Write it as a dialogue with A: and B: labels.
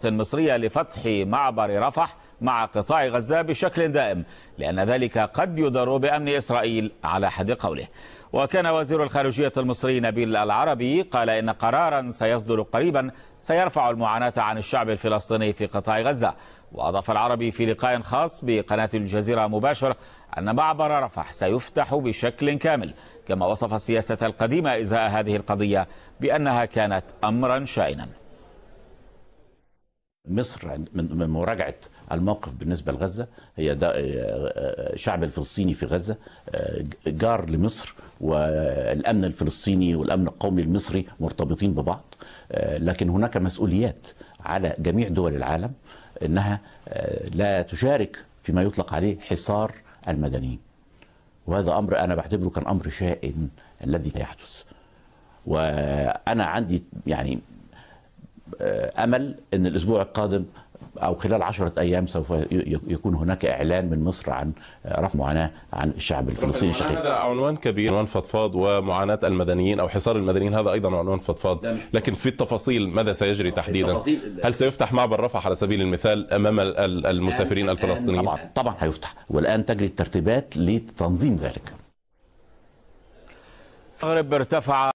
A: مصرية لفتح معبر رفح مع قطاع غزة بشكل دائم، لأن ذلك قد يضر بأمن إسرائيل على حد قوله. وكان وزير الخارجية المصري نبيل العربي قال إن قرارا سيصدر قريبا سيرفع المعاناة عن الشعب الفلسطيني في قطاع غزة. وأضاف العربي في لقاء خاص بقناة الجزيرة مباشر أن معبر رفح سيفتح بشكل كامل، كما وصف السياسة القديمة إزاء هذه القضية بأنها كانت أمرا شائنا.
B: مصر من مراجعة الموقف بالنسبة لغزة، هي الشعب الفلسطيني في غزة جار لمصر، والأمن الفلسطيني والأمن القومي المصري مرتبطين ببعض، لكن هناك مسؤوليات على جميع دول العالم أنها لا تشارك فيما يطلق عليه حصار المدنيين، وهذا أمر أنا بعتبره كان أمر شائن الذي يحدث. وأنا عندي يعني أمل أن الأسبوع القادم أو خلال 10 أيام سوف يكون هناك إعلان من مصر عن رفع معاناة عن الشعب الفلسطيني الشقيق.
C: هذا عنوان كبير، عنوان فضفاض، ومعاناة المدنيين أو حصار المدنيين هذا أيضا عنوان فضفاض، لكن في التفاصيل ماذا سيجري تحديدا؟ هل سيفتح معبر رفح على سبيل المثال أمام المسافرين الفلسطينيين؟
B: طبعا هيفتح، والآن تجري الترتيبات لتنظيم ذلك.
A: ارتفع